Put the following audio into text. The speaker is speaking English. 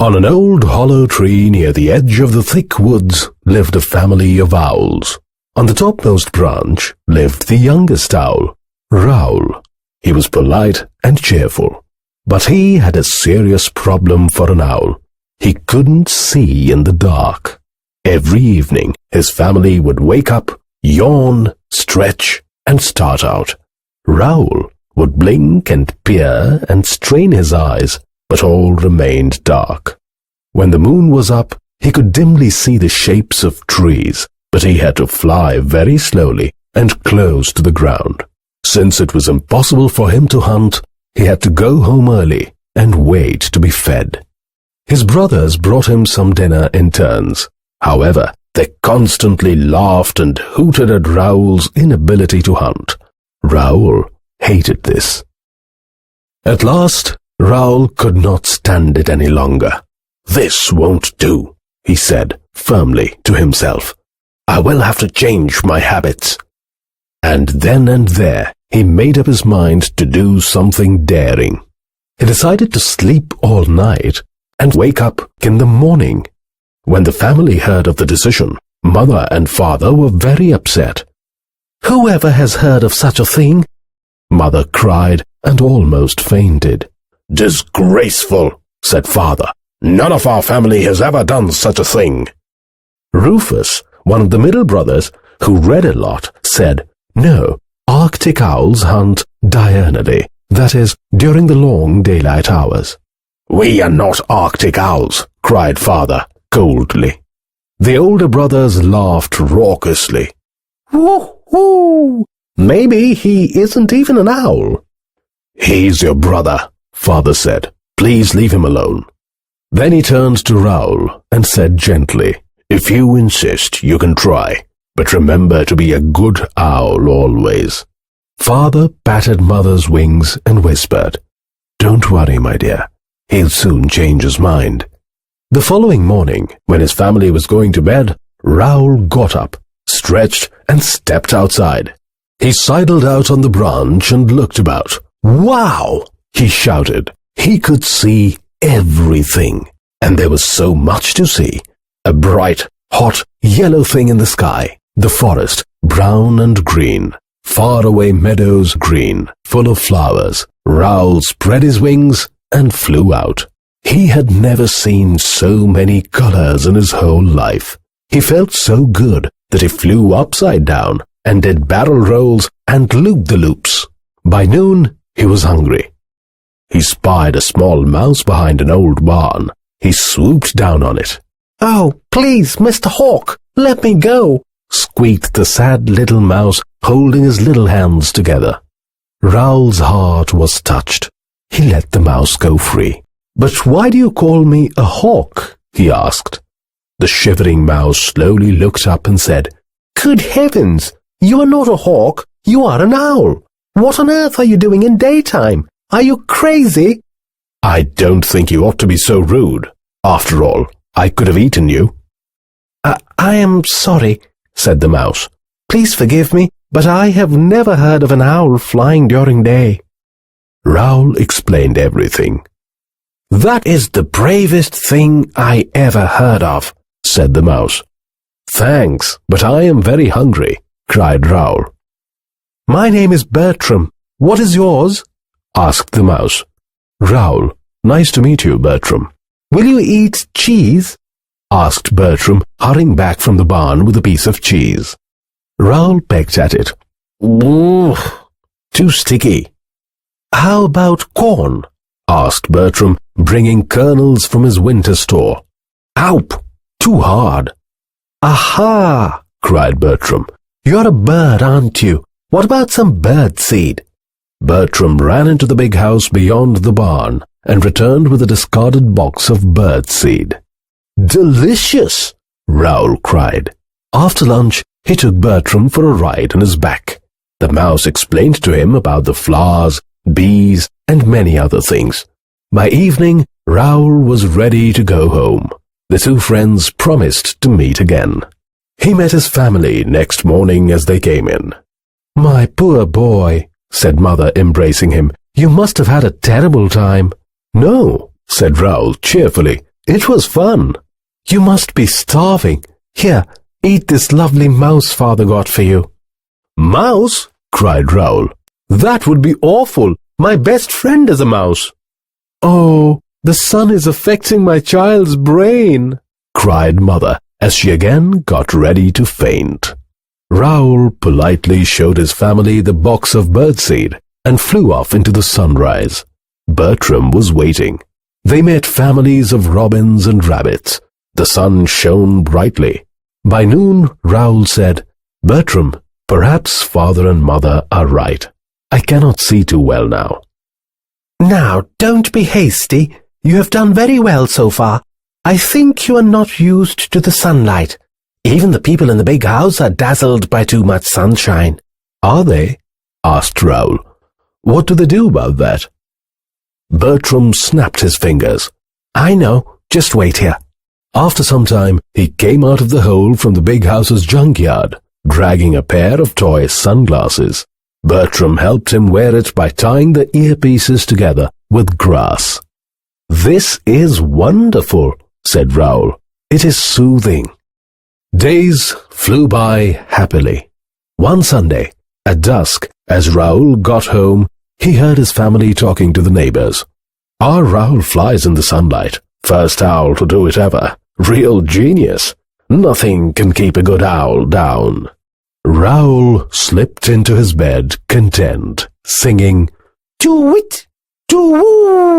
On an old hollow tree near the edge of the thick woods lived a family of owls. On the topmost branch lived the youngest owl, Raoul. He was polite and cheerful, but he had a serious problem for an owl. He couldn't see in the dark. Every evening, his family would wake up, yawn, stretch, and start out. Raoul would blink and peer and strain his eyes, but all remained dark. When the moon was up, he could dimly see the shapes of trees, but he had to fly very slowly and close to the ground. Since it was impossible for him to hunt, he had to go home early and wait to be fed. His brothers brought him some dinner in turns. However, they constantly laughed and hooted at Raoul's inability to hunt. Raoul hated this. At last, Raoul could not stand it any longer. "This won't do," he said firmly to himself. "I will have to change my habits." And then and there, he made up his mind to do something daring. He decided to sleep all night and wake up in the morning. When the family heard of the decision, Mother and Father were very upset. "Whoever has heard of such a thing?" Mother cried and almost fainted. "Disgraceful," said Father. "None of our family has ever done such a thing." Rufus, one of the middle brothers, who read a lot, said, "No, Arctic owls hunt diurnally, that is, during the long daylight hours." "We are not Arctic owls," cried Father coldly. The older brothers laughed raucously. "Woo-hoo! Maybe he isn't even an owl." "He's your brother," Father said. "Please leave him alone." Then he turned to Raoul and said gently, "If you insist, you can try, but remember to be a good owl always." Father patted Mother's wings and whispered, "Don't worry, my dear. He'll soon change his mind." The following morning, when his family was going to bed, Raoul got up, stretched, and stepped outside. He sidled out on the branch and looked about. "Wow!" he shouted. He could see everything, and there was so much to see. A bright, hot, yellow thing in the sky, the forest, brown and green, faraway meadows green, full of flowers. Raoul spread his wings and flew out. He had never seen so many colors in his whole life. He felt so good that he flew upside down and did barrel rolls and loop-the-loops. By noon, he was hungry. He spied a small mouse behind an old barn. He swooped down on it. "Oh, please, Mr. Hawk, let me go," squeaked the sad little mouse, holding his little hands together. Raoul's heart was touched. He let the mouse go free. "But why do you call me a hawk?" he asked. The shivering mouse slowly looked up and said, "Good heavens, you are not a hawk, you are an owl. What on earth are you doing in daytime? Are you crazy?" "I don't think you ought to be so rude. After all, I could have eaten you." I am sorry," said the mouse. "Please forgive me, but I have never heard of an owl flying during day." Raoul explained everything. "That is the bravest thing I ever heard of," said the mouse. "Thanks, but I am very hungry," cried Raoul. "My name is Bertram. What is yours?" asked the mouse. "Raoul, nice to meet you, Bertram." "Will you eat cheese?" asked Bertram, hurrying back from the barn with a piece of cheese. Raoul pecked at it. "Ooh, too sticky." "How about corn?" asked Bertram, bringing kernels from his winter store. "Oup, too hard." "Aha!" cried Bertram. "You're a bird, aren't you? What about some bird seed?" Bertram ran into the big house beyond the barn and returned with a discarded box of bird seed. "Delicious!" Raoul cried. After lunch, he took Bertram for a ride on his back. The mouse explained to him about the flowers, bees, and many other things. By evening, Raoul was ready to go home. The two friends promised to meet again. He met his family next morning as they came in. "My poor boy," said Mother, embracing him, "you must have had a terrible time." "No," said Raoul cheerfully, It was fun. You must be starving. Here, eat this lovely mouse father got for you. Mouse? Cried Raoul. That would be awful. My best friend is a mouse. Oh, the sun is affecting my child's brain, cried Mother as she again got ready to faint. Raoul politely showed his family the box of birdseed and flew off into the sunrise. Bertram was waiting. They met families of robins and rabbits. The sun shone brightly. By noon, Raoul said, Bertram, perhaps Father and Mother are right. I cannot see too well now. Now, don't be hasty. You have done very well so far. I think you are not used to the sunlight. Even the people in the big house are dazzled by too much sunshine. Are they? Asked Raoul. What do they do about that? Bertram snapped his fingers. I know. Just wait here. After some time, he came out of the hole from the big house's junkyard, dragging a pair of toy sunglasses. Bertram helped him wear it by tying the earpieces together with grass. This is wonderful, said Raoul. It is soothing. Days flew by happily. One Sunday, at dusk, as Raoul got home, he heard his family talking to the neighbors. Our Raoul flies in the sunlight. First owl to do it ever. Real genius. Nothing can keep a good owl down. Raoul slipped into his bed, content, singing, "Choo-wit, choo-woo."